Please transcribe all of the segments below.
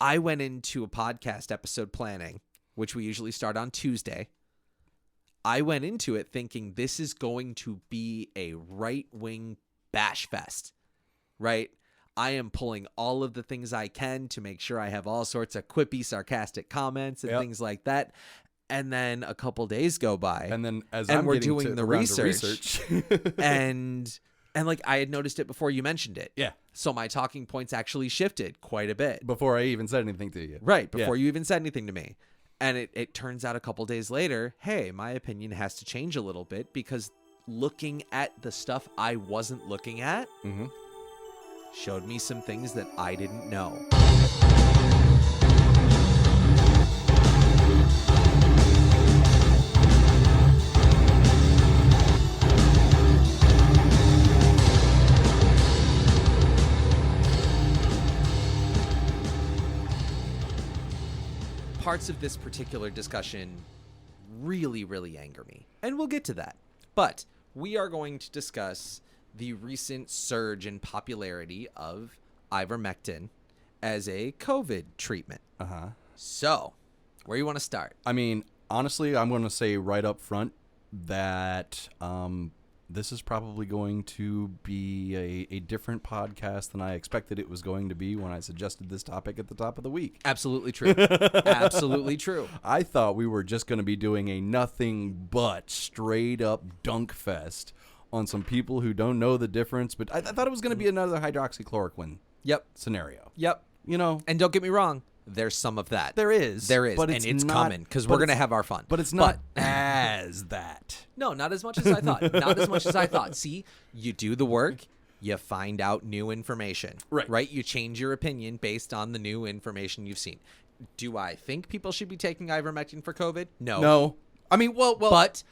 I went into a podcast episode planning, which we usually start on Tuesday. I went into it thinking this is going to be a right-wing bash fest, right? I am pulling all of the things I can to make sure I have all sorts of quippy, sarcastic comments and things like that. And then a couple days go by. And then we're doing the research. and like I had noticed it before you mentioned it. Yeah. So my talking points actually shifted quite a bit. Before I even said anything to you. Right. Before you even said anything to me. And it turns out a couple days later, hey, my opinion has to change a little bit because looking at the stuff I wasn't looking at showed me some things that I didn't know. Parts of this particular discussion really, really anger me. And we'll get to that. But we are going to discuss the recent surge in popularity of Ivermectin as a COVID treatment. So, where you want to start? I mean, honestly, I'm going to say right up front that this is probably going to be a different podcast than I expected it was going to be when I suggested this topic at the top of the week. Absolutely true. Absolutely true. I thought we were just going to be doing a nothing but straight up dunk fest on some people who don't know the difference, but I thought it was going to be another hydroxychloroquine scenario. Yep. You know? And don't get me wrong. There's some of that. There is. But it's coming because we're going to have our fun. But it's not as that. No, not as much as I thought. Not as much as I thought. See, you do the work, you find out new information. Right? You change your opinion based on the new information you've seen. Do I think people should be taking ivermectin for COVID? No. I mean, well, but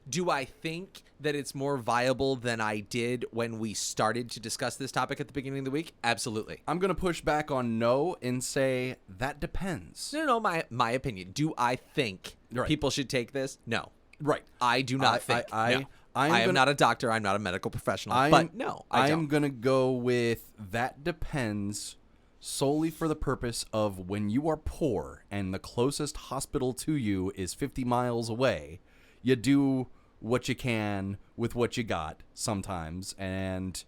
do I think that it's more viable than I did when we started to discuss this topic at the beginning of the week? Absolutely. I'm going to push back on no and say that depends. No, my opinion. Do I think people should take this? No. Right. I do not think. I am not a doctor. I'm not a medical professional. I don't. I'm going to go with that depends solely for the purpose of when you are poor and the closest hospital to you is 50 miles away, you do what you can with what you got sometimes, and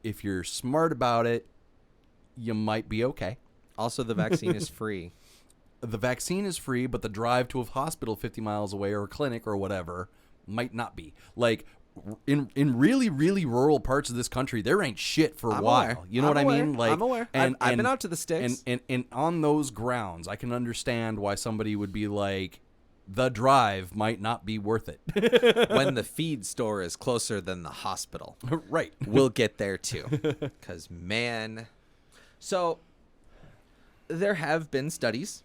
if you're smart about it, you might be okay. Also, the vaccine is free. The vaccine is free, but the drive to a hospital 50 miles away or a clinic or whatever might not be. Like, in really, really rural parts of this country, there ain't shit for a while. Aware. You know what I mean? Like, I'm aware. I've been out to the sticks. And on those grounds, I can understand why somebody would be like, the drive might not be worth it. When the feed store is closer than the hospital. Right. We'll get there too. Because, man. So, there have been studies,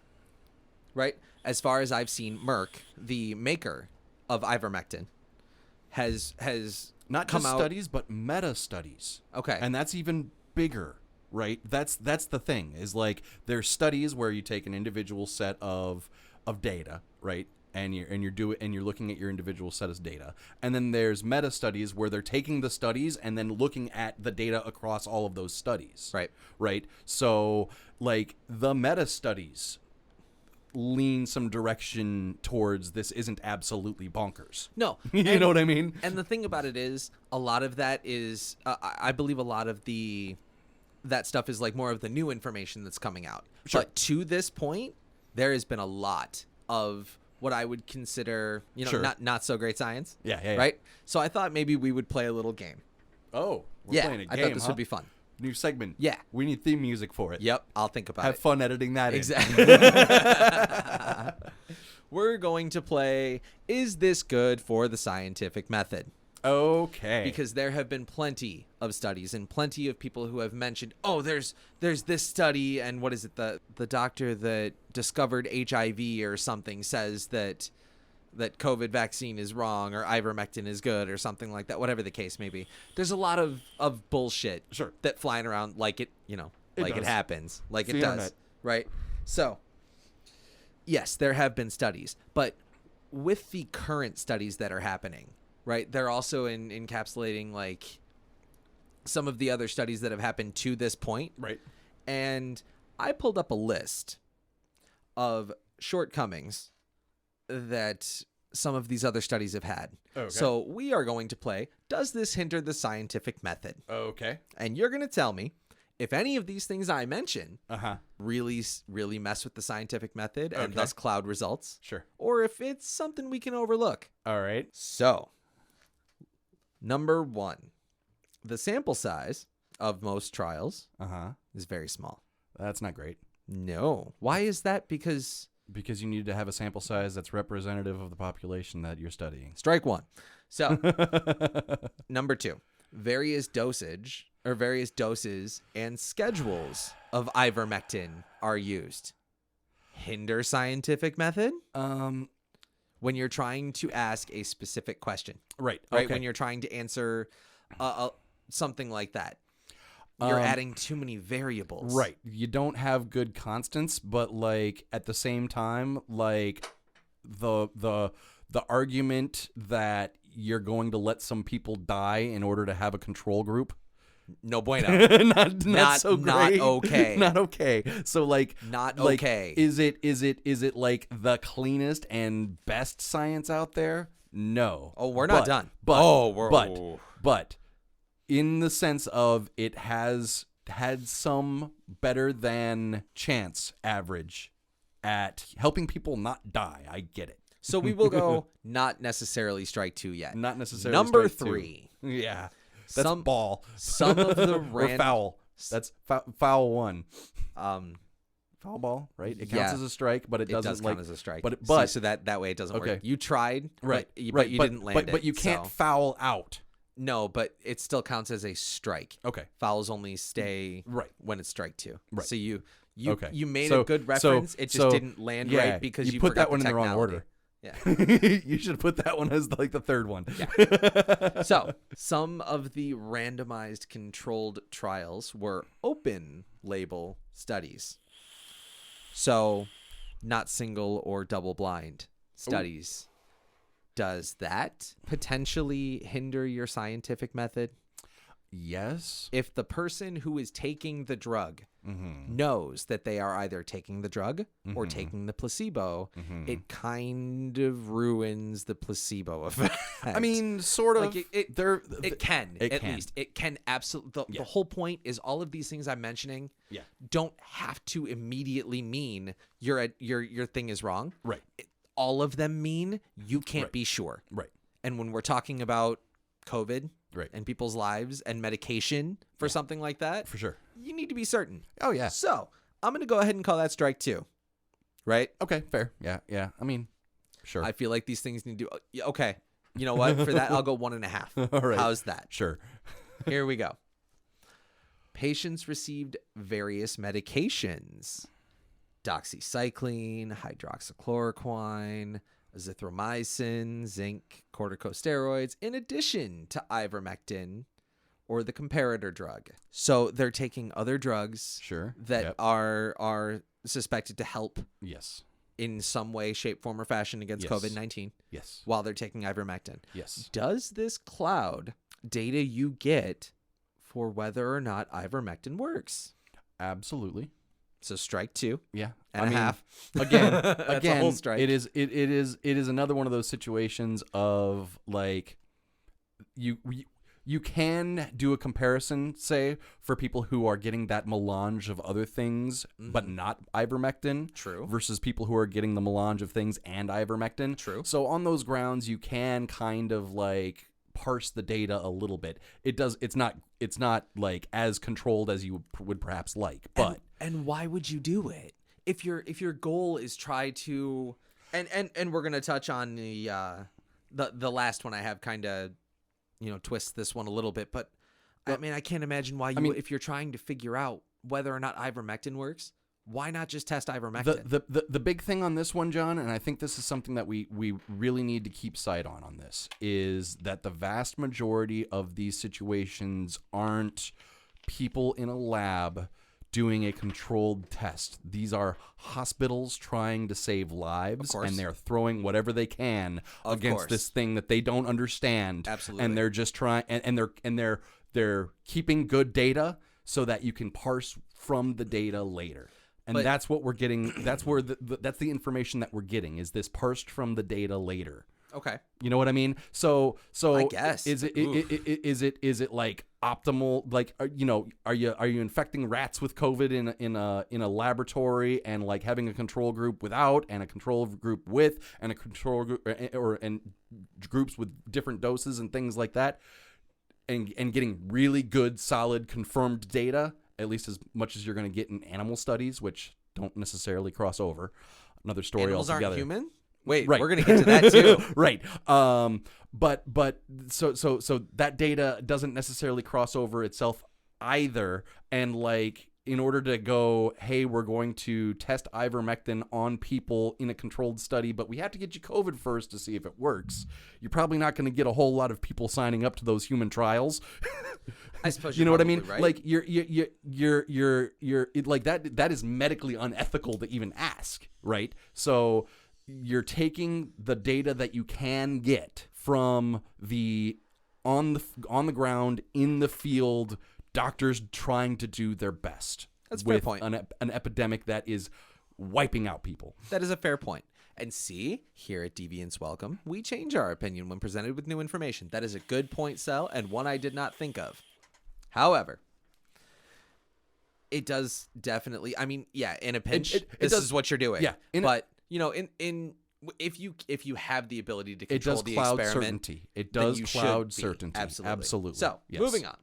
right? As far as I've seen, Merck, the maker of ivermectin, has not come just out. Studies, but meta studies. Okay. And that's even bigger, right? That's the thing, is like there's studies where you take an individual set of data, right? And you're looking at your individual set of data. And then there's meta studies where they're taking the studies and then looking at the data across all of those studies. Right. So like the meta studies lean some direction towards this isn't absolutely bonkers. No. You know what I mean? And the thing about it is a lot of that is I believe a lot of that stuff is like more of the new information that's coming out. Sure. But to this point, there has been a lot of what I would consider, not so great science. Yeah. Right? So I thought maybe we would play a little game. Oh, we're playing a game, I thought this would be fun. New segment. Yeah. We need theme music for it. Yep, I'll think about it. Have fun editing that Exactly. We're going to play, is this good for the scientific method? Okay. Because there have been plenty of studies and plenty of people who have mentioned, oh, there's this study, and what is it, the doctor that discovered HIV or something says that COVID vaccine is wrong or ivermectin is good or something like that, whatever the case may be. There's a lot of bullshit that flying around like it happens, like it does, right? So, yes, there have been studies, but with the current studies that are happening, right, they're also encapsulating like some of the other studies that have happened to this point. Right. And I pulled up a list of shortcomings that some of these other studies have had. Okay. So we are going to play, does this hinder the scientific method? Okay. And you're going to tell me if any of these things I mention Uh-huh. really mess with the scientific method and Okay. thus cloud results, Sure. or if it's something we can overlook. All right. So, number 1, the sample size of most trials Uh-huh. is very small. That's not great. No. Why is that? Because Because you need to have a sample size that's representative of the population that you're studying. strike 1. So, number 2, various doses and schedules of ivermectin are used. Hinder scientific method? When you're trying to ask a specific question. Right. Right? Okay. When you're trying to answer something like that. You're adding too many variables. Right. You don't have good constants, but like at the same time, like the argument that you're going to let some people die in order to have a control group. No bueno. not so great. Not okay. Not okay. So like Not like, okay. Is it like the cleanest and best science out there? No. Oh, we're not done. But in the sense of it has had some better than chance average at helping people not die. I get it. So we will go not necessarily strike 2 yet. Not necessarily Number strike 3. two. Yeah. That's Some- ball. Some of the Or foul. That's foul 1. Um, Foul ball, right? It counts Yeah. as a strike, but it it doesn't does like count as a strike. but- so that way it doesn't Okay. work. You tried, right, but you right, didn't land it. But you can't so- foul out. No, but it still counts as a strike. Okay. Fouls only stay Right. when it's strike 2. Right. So you Okay. you made So- a good so- reference. It just so, didn't land yeah, right because you put forgot that one in the wrong technology. order. Yeah. You should put that one as like the third one. Yeah. So, some of the randomized controlled trials were open label studies. So, not single or double blind studies. Does that potentially hinder your scientific method? Yes. If the person who is taking the drug Mm-hmm. knows that they are either taking the drug or taking the placebo, it kind of ruins the placebo effect. I mean, sort of. Like It can, it at can. least. It can absolutely. Yeah. The whole point is all of these things I'm mentioning Yeah. don't have to immediately mean your thing is wrong. Right. All of them mean you can't Right. be sure. Right. And when we're talking about COVID Right. and people's lives and medication for something like that, For sure. you need to be certain. Oh yeah. So I'm going to go ahead and call that strike 2. Right? Okay. Fair. Yeah. Yeah. I mean, sure. I feel like these things need to. Yeah, okay. You know what? For that, I'll go 1.5. All right. How's that? Sure. Here we go. Patients received various medications: doxycycline, hydroxychloroquine, azithromycin, zinc, corticosteroids, in addition to ivermectin or the comparator drug. So they're taking other drugs Sure. that Yep. are suspected to help Yes. in some way, shape, form, or fashion against Yes. COVID-19 Yes. while they're taking ivermectin. Yes. Does this cloud data you get for whether or not ivermectin works? Absolutely. So strike 2 Yeah. and a half. Again, That's again, a whole strike. it is another one of those situations of like you can do a comparison, say, for people who are getting that melange of other things but not ivermectin. True. Versus people who are getting the melange of things and ivermectin. True. So on those grounds, you can kind of like parse the data a little bit. It's not like as controlled as you would perhaps like, but and why would you do it if your goal is try to and we're gonna touch on the last one I have kind of twist this one a little bit, but I mean I can't imagine why if you're trying to figure out whether or not ivermectin works, why not just test ivermectin? The big thing on this one, John, and I think this is something that we really need to keep sight on this, is that the vast majority of these situations aren't people in a lab doing a controlled test. These are hospitals trying to save lives, and they're throwing whatever they can against this thing that they don't understand. Absolutely. And they're just trying, and they're keeping good data so that you can parse from the data later. And But- that's what we're getting. That's where that's the information that we're getting, is this parsed from the data later. Okay. You know what I mean? So I guess. is it like optimal? Like, are you infecting rats with COVID in a laboratory, and like having a control group without, and a control group with, and a control group and groups with different doses and things like that, and getting really good, solid, confirmed data, at least as much as you're going to get in animal studies, which don't necessarily cross over. Another story Animals altogether. aren't human? Wait, Right. we're going to get to that too. Right. But so that data doesn't necessarily cross over itself either. And like, in order to go, hey, we're going to test ivermectin on people in a controlled study, but we have to get you COVID first to see if it works. You're probably not going to get a whole lot of people signing up to those human trials. I suppose You know what I mean? right? Like you're like that is medically unethical to even ask, right? So you're taking the data that you can get from the on the ground, in the field, doctors trying to do their best. That's a fair with point. An epidemic that is wiping out people. That is a fair point. And see, here at Deviance Welcome, we change our opinion when presented with new information. That is a good point, Sel, and one I did not think of. However, it does definitely, I mean, yeah, in a pinch, it this does- is what you're doing. yeah, But, if you have the ability to It control does the cloud experiment, certainty. It then does you cloud should be. certainty. Absolutely. Absolutely. So, Yes. moving on.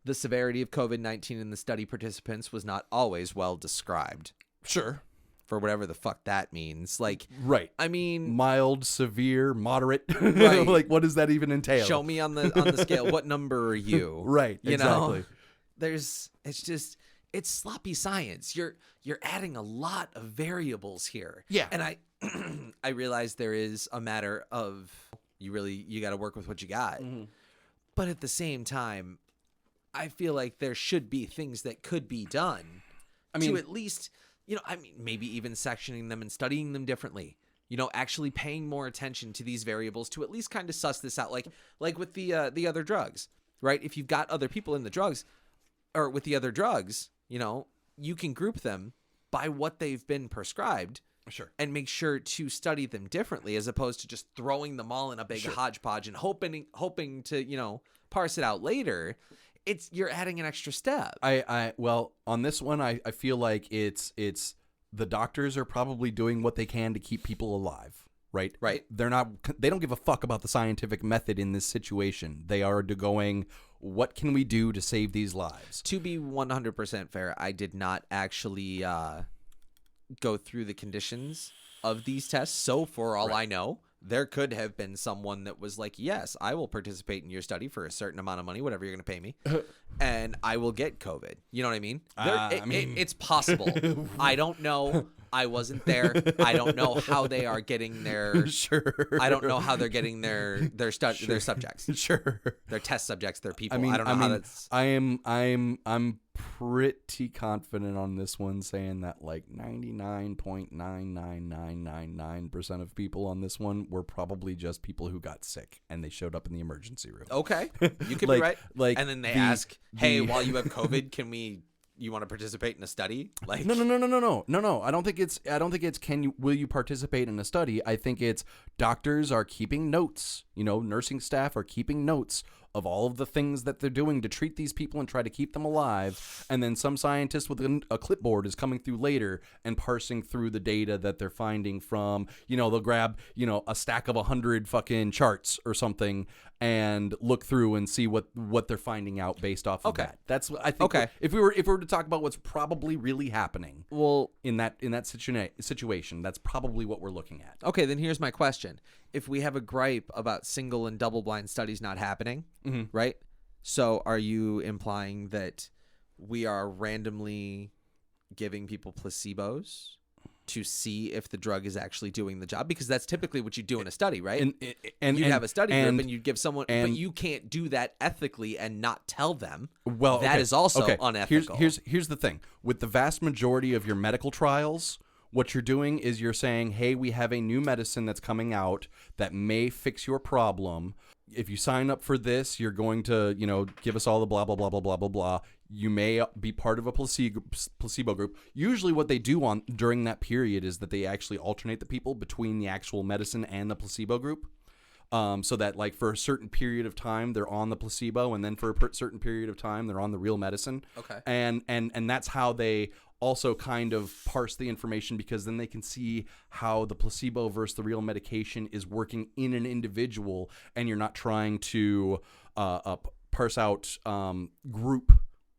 The severity of COVID-19 in the study participants was not always well described, Sure. for whatever the fuck that means. Like, Right. I mean, Mild, severe, moderate. Right. Like, what does that even entail? show me on the scale, what number are you? Right. You Exactly. know, it's sloppy science. You're adding a lot of variables here. Yeah. And I realize there is a matter of you got to work with what you got. Mm-hmm. But at the same time, I feel like there should be things that could be done to at least, maybe even sectioning them and studying them differently. Actually paying more attention to these variables to at least kind of suss this out. Like with the other drugs, right? If you've got other people in the drugs or with the other drugs, you can group them by what they've been prescribed. Sure. And make sure to study them differently, as opposed to just throwing them all in a big hodgepodge and hoping to, parse it out later. You're adding an extra step. Well, on this one, I feel like it's the doctors are probably doing what they can to keep people alive, right? Right. They don't give a fuck about the scientific method in this situation. They are going, what can we do to save these lives? To be 100% fair, I did not actually go through the conditions of these tests. So for all I know, there could have been someone that was like, yes, I will participate in your study for a certain amount of money, whatever you're going to pay me, and I will get COVID. You know what I mean? It's possible. I don't know. I wasn't there. I don't know how they are getting their. Sure. I don't know how they're getting their subjects, Sure. their test subjects, their people. I don't know how that's. I'm pretty confident on this one, saying that like 99.99999% of people on this one were probably just people who got sick and they showed up in the emergency room. Okay, you could Like- be right. like and then they the- ask, "Hey, the- while you have COVID, you want to participate in a study?" Like, No. I don't think it's will you participate in a study? I think it's doctors are keeping notes. Nursing staff are keeping notes of all of the things that they're doing to treat these people and try to keep them alive. And then some scientist with a clipboard is coming through later and parsing through the data that they're finding from, they'll grab, a stack of 100 fucking charts or something and look through and see what they're finding out based off of that. That's what I think. Okay. If we were to talk about what's probably really happening, well, in that situation, that's probably what we're looking at. okay, then here's my question. If we have a gripe about single and double blind studies not happening, right? So are you implying that we are randomly giving people placebos to see if the drug is actually doing the job? Because that's typically what you do in a study, right? And you'd have a study group and you'd give someone, but and- you can't do that ethically and not tell them. Well, that is also unethical. Here's the thing. With the vast majority of your medical trials, what you're doing is you're saying, hey, we have a new medicine that's coming out that may fix your problem. if you sign up for this, you're going to, give us all the blah, blah, blah, blah, blah, blah, blah. You may be part of a placebo group. Usually what they do during that period is that they actually alternate the people between the actual medicine and the placebo group. So that, like, for a certain period of time, they're on the placebo, and then for a certain period of time, they're on the real medicine. Okay. And that's how they also kind of parse the information, because then they can see how the placebo versus the real medication is working in an individual, and you're not trying to parse out group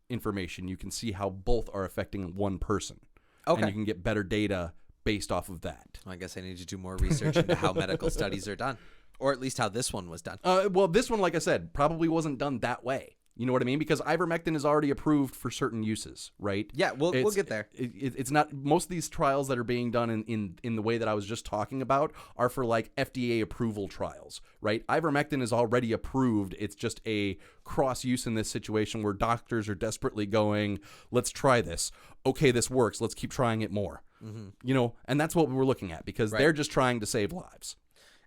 information. You can see how both are affecting one person. Okay. And you can get better data based off of that. I guess I need to do more research into how medical studies are done, or at least how this one was done. Well, this one, like I said, probably wasn't done that way. You know what I mean? Because ivermectin is already approved for certain uses, right? Yeah, we'll get there. It's not, most of these trials that are being done in the way that I was just talking about are for, like, FDA approval trials, right? Ivermectin is already approved. It's just a cross use in this situation where doctors are desperately going, let's try this. Okay, this works. Let's keep trying it more. Mm-hmm. And that's what we're looking at, because they're just trying to save lives.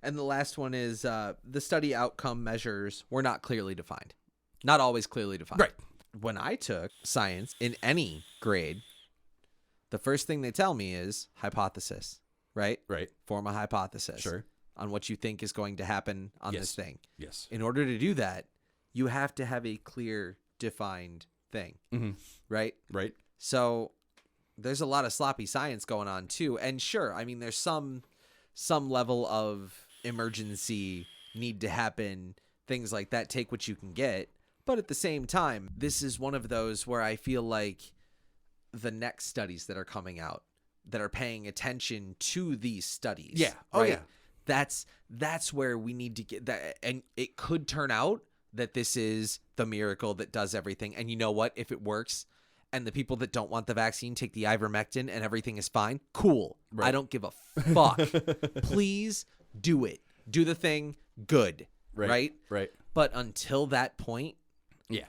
And the last one is the study outcome measures were not clearly defined. Not always clearly defined. Right. When I took science in any grade, the first thing they tell me is hypothesis, right? Right. Form a hypothesis. Sure. On what you think is going to happen on this thing. Yes. In order to do that, you have to have a clear, defined thing, right? Right. So there's a lot of sloppy science going on too. And sure, I mean, there's some level of emergency need to happen, things like that, take what you can get. But at the same time, this is one of those where I feel like the next studies that are coming out that are paying attention to these studies. Yeah. Oh, right? yeah. That's where we need to get that. And it could turn out that this is the miracle that does everything. And you know what? If it works and the people that don't want the vaccine take the ivermectin and everything is fine, cool. Right. I don't give a fuck. Please do it. Do the thing good. Right? Right. But until that point, yeah,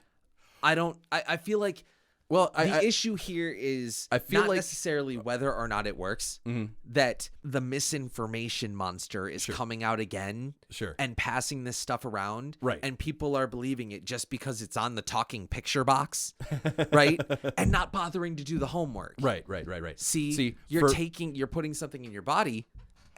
I feel like, well, the issue here is not necessarily whether or not it works, that the misinformation monster is coming out again and passing this stuff around. Right. And people are believing it just because it's on the talking picture box, right? And not bothering to do the homework. Right. See, you're putting something in your body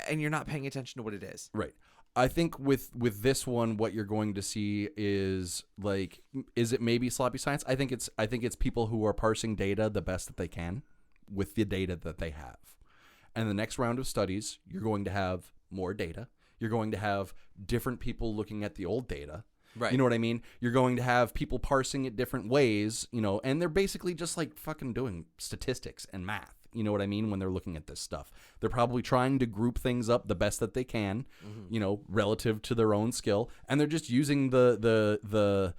and you're not paying attention to what it is. Right. I think with this one, what you're going to see is, like, is it maybe sloppy science? I think it's people who are parsing data the best that they can with the data that they have. And the next round of studies, you're going to have more data. You're going to have different people looking at the old data. Right. You know what I mean? You're going to have people parsing it different ways, and they're basically just like fucking doing statistics and math. You know what I mean? When they're looking at this stuff, they're probably trying to group things up the best that they can, relative to their own skill. And they're just using the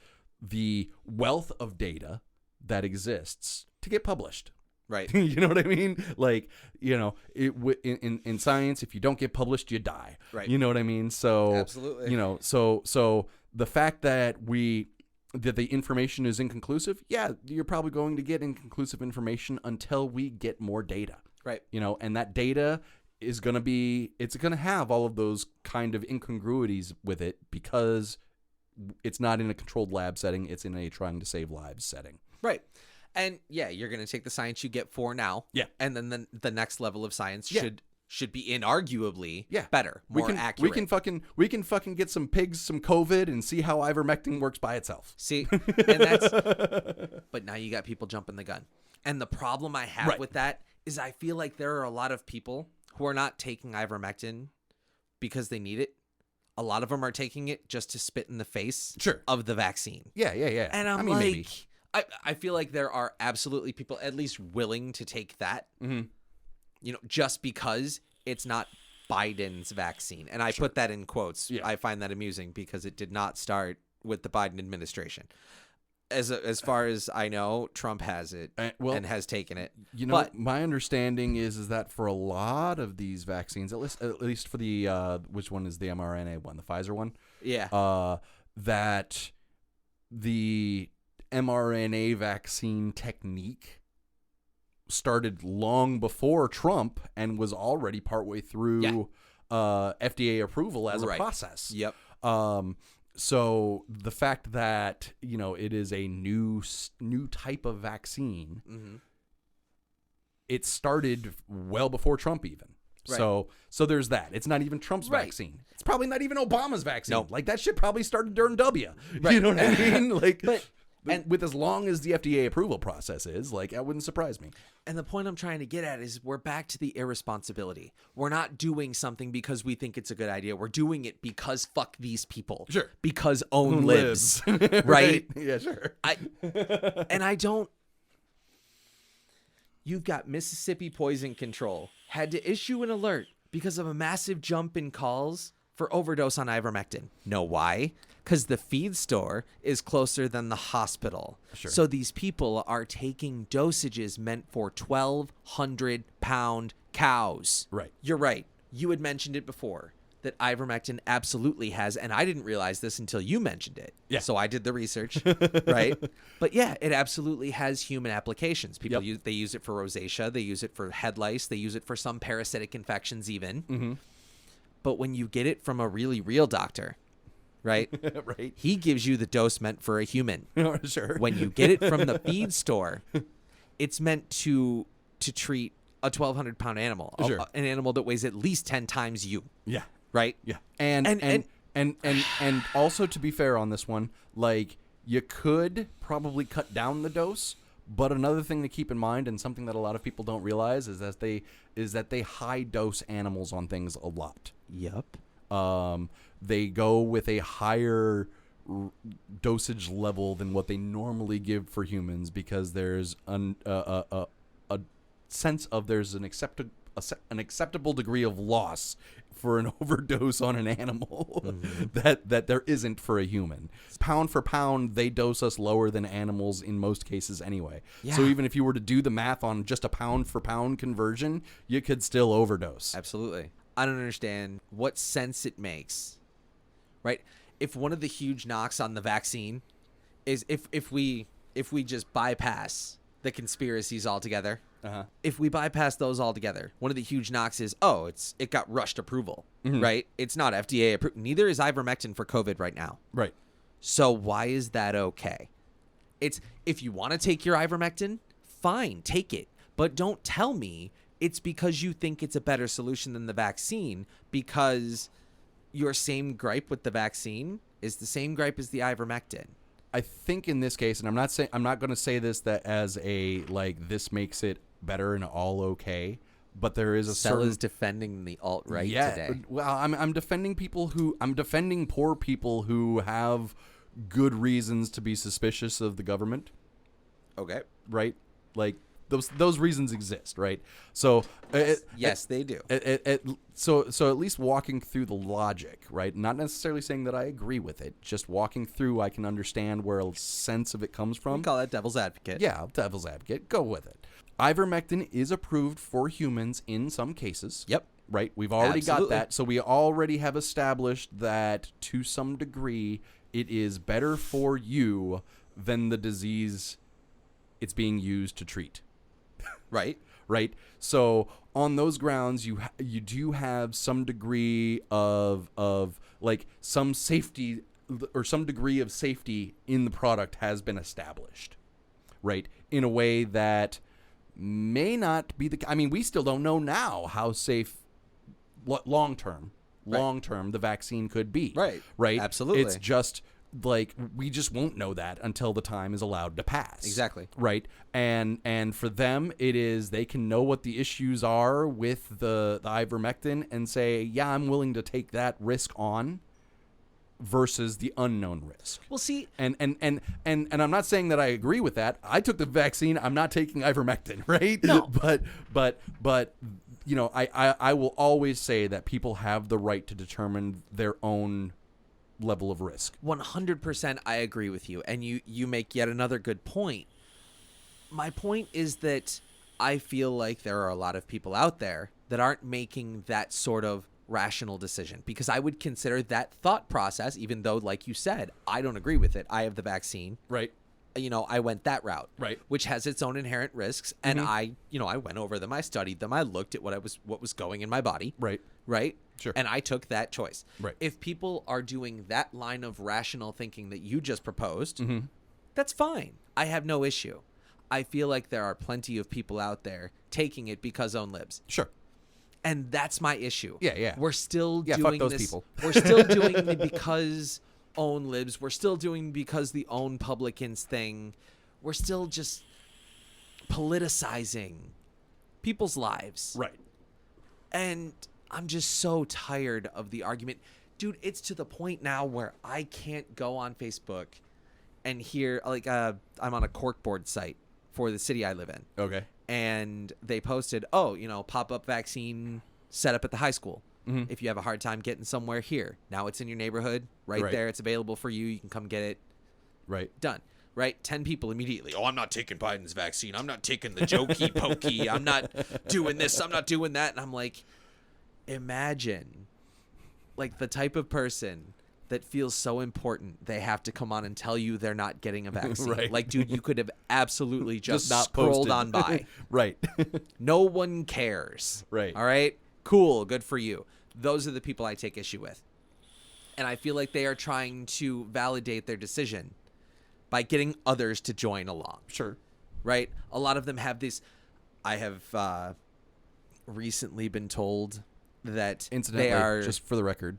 wealth of data that exists to get published. Right. You know what I mean? Like, in science, if you don't get published, you die. Right. You know what I mean? So, absolutely. So the fact that that the information is inconclusive, yeah, you're probably going to get inconclusive information until we get more data. Right. And that data is going to have all of those kind of incongruities with it, because it's not in a controlled lab setting. It's in a trying to save lives setting. Right. And yeah, you're going to take the science you get for now. Yeah. And then the next level of science should be inarguably better, more accurate. We can fucking get some pigs some COVID and see how ivermectin works by itself. See, and but now you got people jumping the gun. And the problem I have with that is I feel like there are a lot of people who are not taking ivermectin because they need it. A lot of them are taking it just to spit in the face of the vaccine. Yeah. And I mean, maybe. I feel like there are absolutely people at least willing to take that. Mm-hmm. Just because it's not Biden's vaccine. And I put that in quotes. Yeah. I find that amusing because it did not start with the Biden administration. As far as I know, Trump has it and has taken it. But my understanding is that for a lot of these vaccines, at least for the which one is the mRNA one, the Pfizer one? Yeah. That the mRNA vaccine technique started long before Trump and was already partway through FDA approval as a process. Yep. So the fact that, it is a new type of vaccine, it started well before Trump even. Right. So there's that. It's not even Trump's vaccine. It's probably not even Obama's vaccine. No. Like that shit probably started during W. Right. You know what I mean? Like, and with as long as the FDA approval process is, like, that wouldn't surprise me. And the point I'm trying to get at is we're back to the irresponsibility. We're not doing something because we think it's a good idea. We're doing it because fuck these people. Sure. Because own lives. Right? Right? Yeah, sure. I don't. You've got Mississippi Poison Control had to issue an alert because of a massive jump in calls for overdose on ivermectin. Know why? Because the feed store is closer than the hospital. Sure. So these people are taking dosages meant for 1,200-pound cows. Right. You're right. You had mentioned it before, that ivermectin absolutely has, and I didn't realize this until you mentioned it. Yeah. So I did the research, right? But yeah, it absolutely has human applications. People they use it for rosacea, they use it for head lice, they use it for some parasitic infections even. Mm-hmm. But when you get it from a really real doctor, right? Right. He gives you the dose meant for a human. Sure. When you get it from the feed store, it's meant to treat a 1,200-pound animal, Sure. an animal that weighs at least 10 times you. Yeah. Right? Yeah. And also, to be fair on this one, like, you could probably cut down the dose, but another thing to keep in mind, and something that a lot of people don't realize, is that they high dose animals on things a lot. Yep. They go with a higher dosage level than what they normally give for humans, because there's a sense of there's an acceptable degree of loss for an overdose on an animal that there isn't for a human. Pound for pound, they dose us lower than animals in most cases anyway. Yeah. So even if you were to do the math on just a pound for pound conversion, you could still overdose. Absolutely. I don't understand what sense it makes, right? If one of the huge knocks on the vaccine is if we just bypass the conspiracies altogether, if we bypass those altogether, one of the huge knocks is, it got rushed approval, right? It's not FDA approved. Neither is ivermectin for COVID right now. Right. So why is that okay? It's, if you want to take your ivermectin, fine, take it. But don't tell me it's because you think it's a better solution than the vaccine, because your same gripe with the vaccine is the same gripe as the ivermectin. I think in this case, and I'm not going to say this that as a, like, this makes it better and all okay, but there is a certain... is defending the alt-right today. Well, I'm defending poor people who have good reasons to be suspicious of the government. Okay. Right? Like, those reasons exist, right? So yes, they do. So at least walking through the logic, right? Not necessarily saying that I agree with it, just walking through, I can understand where a sense of it comes from. We call that devil's advocate. Yeah, devil's advocate. Go with it. Ivermectin is approved for humans in some cases. Yep. Right? We've already Absolutely. got that. So we already have established that to some degree it is better for you than the disease it's being used to treat. Right. Right. So on those grounds, you do have some degree of like some safety, or some degree of safety in the product has been established. Right. In a way that may not be I mean, we still don't know now how safe long term the vaccine could be. Right. Right. Absolutely. It's just, like, we just won't know that until the time is allowed to pass. Exactly. Right. And for them, it is, they can know what the issues are with the ivermectin and say, yeah, I'm willing to take that risk on, versus the unknown risk. Well, see, and I'm not saying that I agree with that. I took the vaccine. I'm not taking ivermectin, right? No. But you know, I will always say that people have the right to determine their own level of risk. 100% I agree with you, and you make yet another good point. My point is that I feel like there are a lot of people out there that aren't making that sort of rational decision, because I would consider that thought process, even though, like you said, I don't agree with it. I have the vaccine. Right. You know, I went that route. Right. Which has its own inherent risks, and I went over them, I studied them, I looked at what was going in my body. Right. Right. Sure. And I took that choice. Right. If people are doing that line of rational thinking that you just proposed, Mm-hmm. that's fine. I have no issue. I feel like there are plenty of people out there taking it because own libs. Sure. And that's my issue. Yeah. We're still Yeah, doing fuck those this. people. We're still doing it because own libs. We're still doing because the own publicans thing. We're still just politicizing people's lives. Right. And I'm just so tired of the argument. Dude, it's to the point now where I can't go on Facebook and hear, like, I'm on a corkboard site for the city I live in. Okay. And they posted, pop-up vaccine set up at the high school. Mm-hmm. If you have a hard time getting somewhere here. Now it's in your neighborhood, right there. It's available for you. You can come get it. Right. Done. Right? 10 people immediately. Oh, I'm not taking Biden's vaccine. I'm not taking the jokey pokey. I'm not doing this. I'm not doing that. And I'm like, imagine, like, the type of person that feels so important they have to come on and tell you they're not getting a vaccine. Right. Like, dude, you could have absolutely just not scrolled posted. on by. Right. No one cares. Right. All right? Cool. Good for you. Those are the people I take issue with. And I feel like they are trying to validate their decision by getting others to join along. Sure. Right? A lot of them have this. I have recently been told that Incidentally, they are just for the record,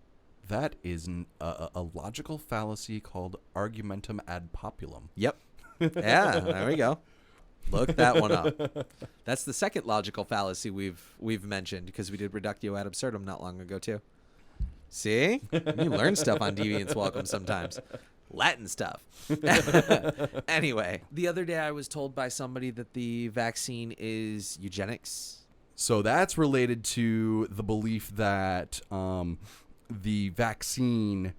that is a logical fallacy called argumentum ad populum. Yep. Yeah, there we go. Look that one up. That's the second logical fallacy we've mentioned, because we did reductio ad absurdum not long ago too. See? You learn stuff on Deviance Welcome sometimes. Latin stuff. Anyway, the other day I was told by somebody that the vaccine is eugenics. So that's related to the belief that the vaccine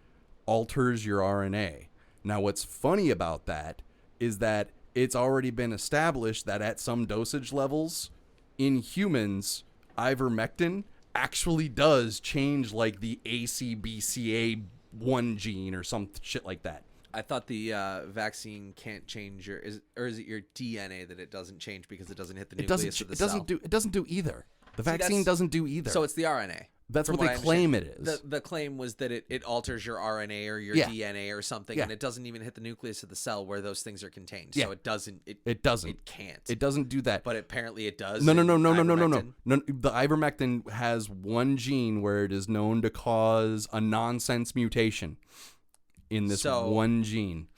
alters your RNA. Now, what's funny about that is that it's already been established that at some dosage levels in humans, ivermectin actually does change, like, the ACBCA1 gene or some shit like that. I thought the vaccine can't change your is it your DNA that it doesn't change because it doesn't hit the nucleus of the cell? It doesn't do either. The See, vaccine doesn't do either. So it's the RNA. That's from what they claim it understand. is. The claim was that it alters your RNA or your DNA or something, and it doesn't even hit the nucleus of the cell where those things are contained. So it doesn't. It doesn't. It can't. It doesn't do that. But apparently it does. No. in No. ivermectin. The ivermectin has one gene where it is known to cause a nonsense mutation in this one gene.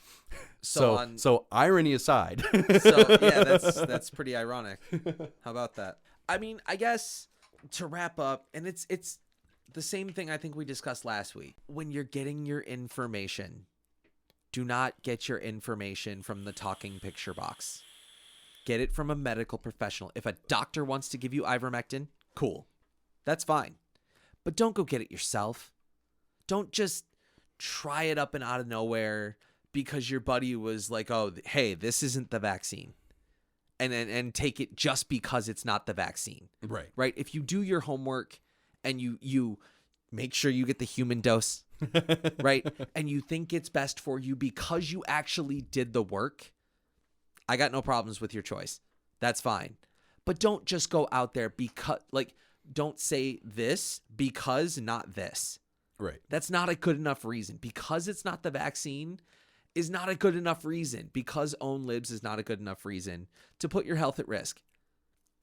So irony aside. So yeah, that's pretty ironic. How about that? I mean, I guess to wrap up, and it's the same thing I think we discussed last week. When you're getting your information, do not get your information from the talking picture box. Get it from a medical professional. If a doctor wants to give you ivermectin, cool. That's fine. But don't go get it yourself. Don't just try it up and out of nowhere because your buddy was like, oh, hey, this isn't the vaccine. And take it just because it's not the vaccine. Right. Right? If you do your homework and you make sure you get the human dose, right? And you think it's best for you because you actually did the work, I got no problems with your choice. That's fine. But don't just go out there because, like, don't say this because not this. Right. That's not a good enough reason. Because it's not the vaccine is not a good enough reason. Because own libs is not a good enough reason to put your health at risk.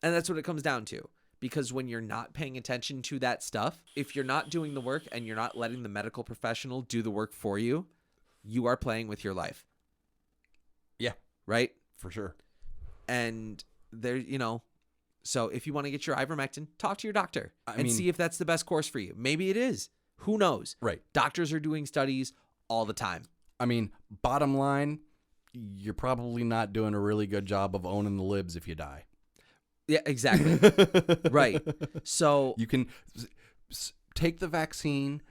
And that's what it comes down to. Because when you're not paying attention to that stuff, if you're not doing the work and you're not letting the medical professional do the work for you, you are playing with your life. Yeah. Right? For sure. And there, so if you want to get your ivermectin, talk to your doctor and see if that's the best course for you. Maybe it is. Who knows? Right. Doctors are doing studies all the time. I mean, bottom line, you're probably not doing a really good job of owning the libs if you die. Yeah, exactly. Right. So you can take the vaccine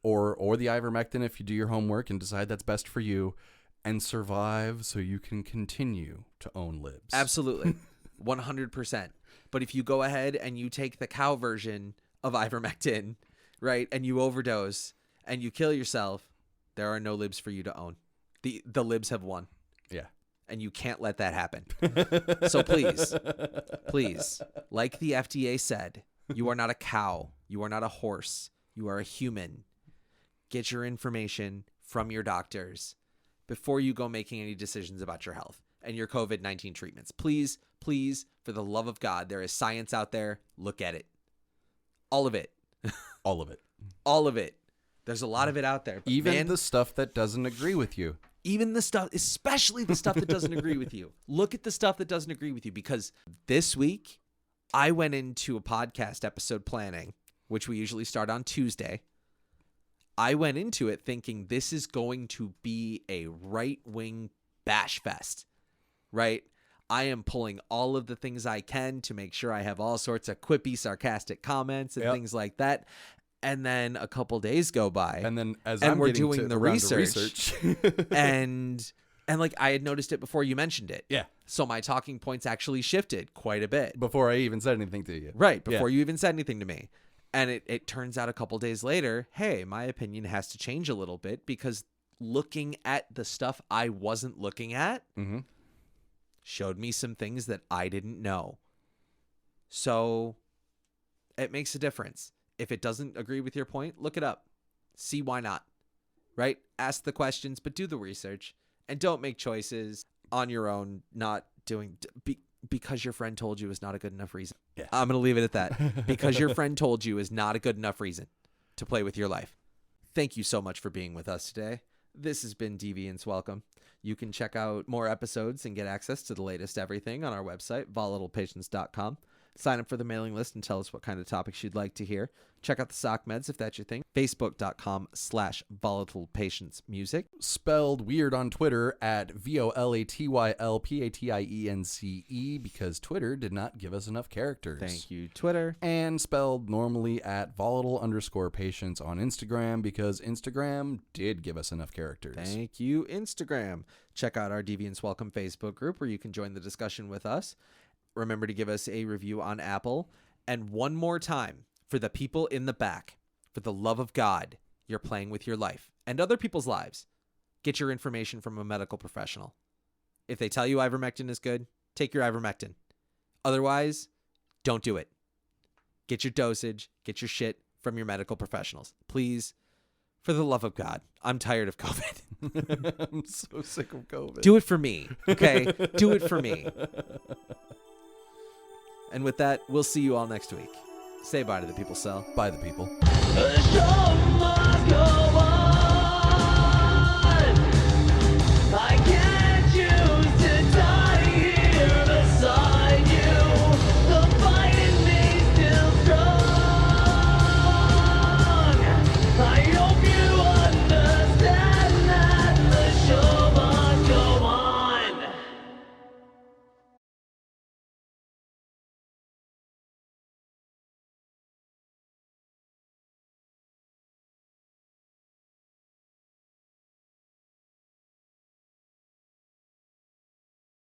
or the ivermectin if you do your homework and decide that's best for you and survive so you can continue to own libs. Absolutely. 100%. But if you go ahead and you take the cow version of ivermectin, right, and you overdose and you kill yourself, there are no libs for you to own. The libs have won. Yeah. And you can't let that happen. So please, like the FDA said, you are not a cow. You are not a horse. You are a human. Get your information from your doctors before you go making any decisions about your health and your COVID-19 treatments. Please, please, for the love of God, there is science out there. Look at it. All of it. All of it. All of it. There's a lot of it out there. Even the stuff that doesn't agree with you. Even the stuff, especially the stuff that doesn't agree with you. Look at the stuff that doesn't agree with you, because this week I went into a podcast episode planning, which we usually start on Tuesday. I went into it thinking this is going to be a right-wing bash fest, right? I am pulling all of the things I can to make sure I have all sorts of quippy, sarcastic comments and things like that. And then a couple days go by, and then we're doing the research. and like I had noticed it before you mentioned it. Yeah. So my talking points actually shifted quite a bit. Before I even said anything to you. Right. Before you even said anything to me. And it turns out a couple days later, hey, my opinion has to change a little bit, because looking at the stuff I wasn't looking at showed me some things that I didn't know. So it makes a difference. If it doesn't agree with your point, look it up. See why not, right? Ask the questions, but do the research, and don't make choices on your own, not doing because your friend told you is not a good enough reason. Yeah. I'm going to leave it at that. Because your friend told you is not a good enough reason to play with your life. Thank you so much for being with us today. This has been Deviance Welcome. You can check out more episodes and get access to the latest everything on our website, volatilepatients.com. Sign up for the mailing list and tell us what kind of topics you'd like to hear. Check out the sock meds if that's your thing. Facebook.com/volatilepatientsmusic. Spelled weird on Twitter at VOLATYLPATIENCE, because Twitter did not give us enough characters. Thank you, Twitter. And spelled normally at volatile_patients on Instagram, because Instagram did give us enough characters. Thank you, Instagram. Check out our Deviance Welcome Facebook group where you can join the discussion with us. Remember to give us a review on Apple. And one more time, for the people in the back, for the love of God, you're playing with your life and other people's lives. Get your information from a medical professional. If they tell you ivermectin is good, take your ivermectin. Otherwise, don't do it. Get your dosage, get your shit from your medical professionals. Please, for the love of God. I'm tired of COVID. I'm so sick of COVID. Do it for me, okay? Do it for me. And with that, we'll see you all next week. Say bye to the people, Cell. Bye, the people. The show must go on.